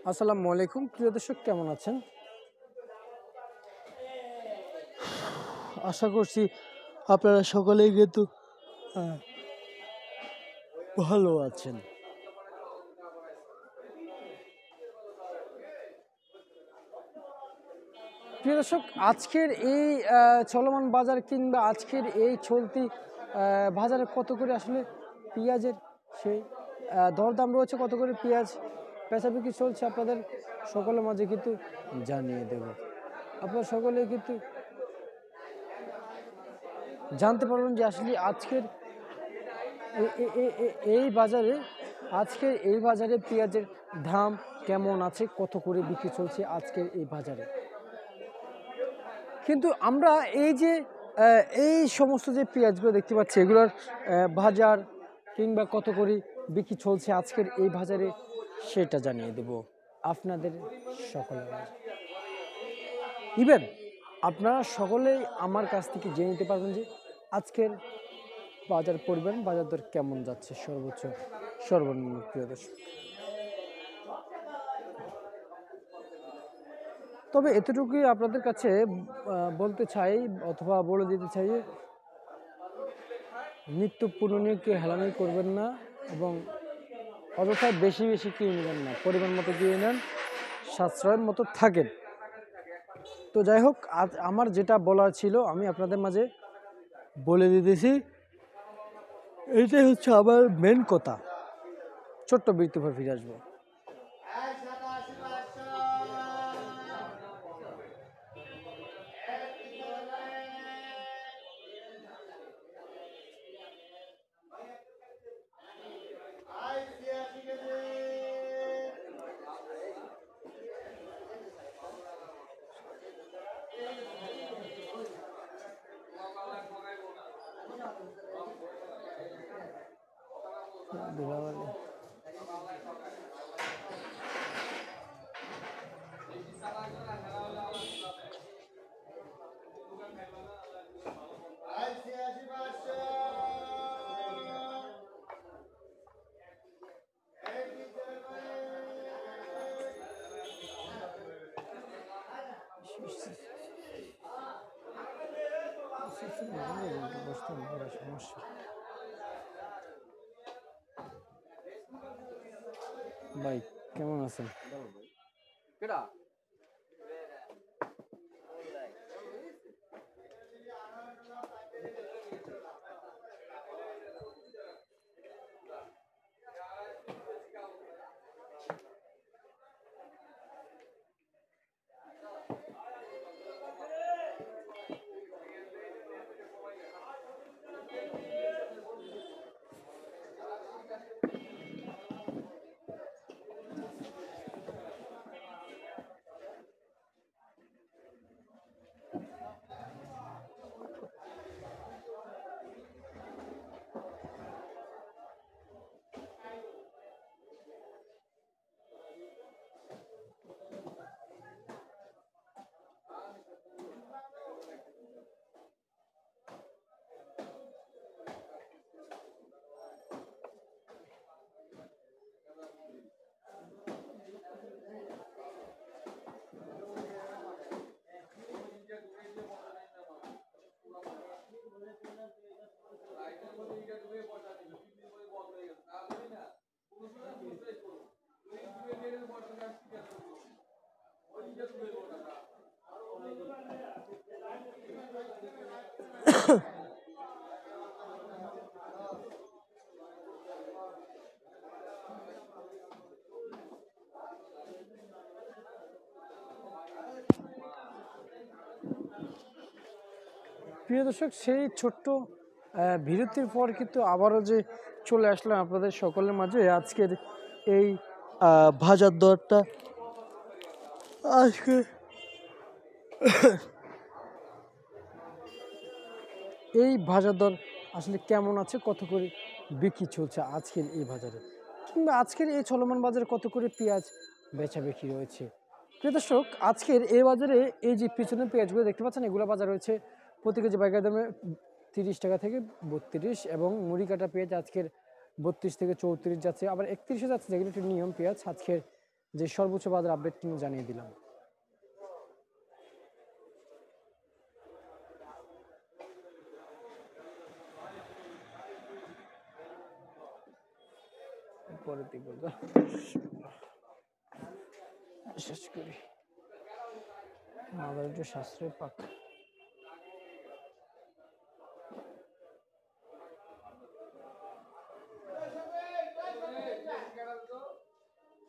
আসসালামু আলাইকুম প্রিয় দর্শক, কেমন আছেন? আশা করছি আপনারা সকলেই কিন্তু আহ, ভালো আছেন। প্রিয় দর্শক, আজকের এই চলমান বাজার কিংবা আজকের এই চলতি বাজারে কত করে আসলে পেঁয়াজের সেই দরদাম রয়েছে, কত করে পেঁয়াজ বেচাবিক্রি চলছে আপনাদের সকলের মাঝে কিন্তু জানিয়ে দেব। আপনারা সকলেই কিন্তু জানতে পারবেন যে আসলে আজকের এই বাজারে পেঁয়াজের দাম কেমন আছে, কত করে বিক্রি চলছে আজকের এই বাজারে। কিন্তু আমরা এই সমস্ত যে পেঁয়াজগুলো দেখতে পাচ্ছি, এগুলোর বাজার কিংবা কত করে বিক্রি চলছে আজকের এই বাজারে, সেটা জানিয়ে দেব আপনাদের সকলের মাঝে। ইভেন আপনারা সকলেই আমার কাছ থেকে জেনে নিতে পারবেন যে আজকের বাজার পরিমাণ, বাজার দর কেমন যাচ্ছে, সর্বোচ্চ সর্বনিম্ন। প্রিয় দর্শক, তবে এতটুকুই আপনাদের কাছে বলতে চাই অথবা বলে দিতে চাই, নিত্য পুরনো কেউ হেলামি করবেন না এবং অযথায় বেশি বেশি কিনে নেবেন না, পরিমাণ মতো কিনে নেন, সাশ্রয়ের মতো থাকেন। তো যাই হোক, আজ আমার যেটা বলার ছিল আমি আপনাদের মাঝে বলে দিতেছি, এটাই হচ্ছে আমার মেন কথা। ছোট্ট বিরতি পর ফিরে আসবো। সমস্যা ভাই, কেমন আছেন? প্রিয় দর্শক, সেই ছোট্ট বিরতির পর কিন্তু আবারও যে চলে আসলাম আপনাদের সকলের মাঝে। আজকের এই বাজার দরটা আজকে এই বাজার দর আসলে কেমন আছে, কত করে বিক্রি চলছে আজকের এই বাজারে, কিংবা আজকের এই চলমান বাজারে কত করে পেঁয়াজ বেচা বিক্রি রয়েছে। প্রিয় দর্শক, আজকের এই বাজারে এই যে পিছনের পেঁয়াজগুলো দেখতে পাচ্ছেন, এগুলো বাজার রয়েছে প্রতি কেজি বাজার দামে 30 টাকা থেকে 32, এবং মুড়ি কাটা পেঁয়াজ আজকের 32 থেকে 34 যাচ্ছে, আবার 31 যাচ্ছে, যেগুলো একটু নিয়ম পেঁয়াজ আজকের যে সর্বোচ্চ বাজার আপডেট কিন্তু জানিয়ে দিলাম। পরের দিকে শেষ করি, আমাদের একটু সাশ্রয় পাক।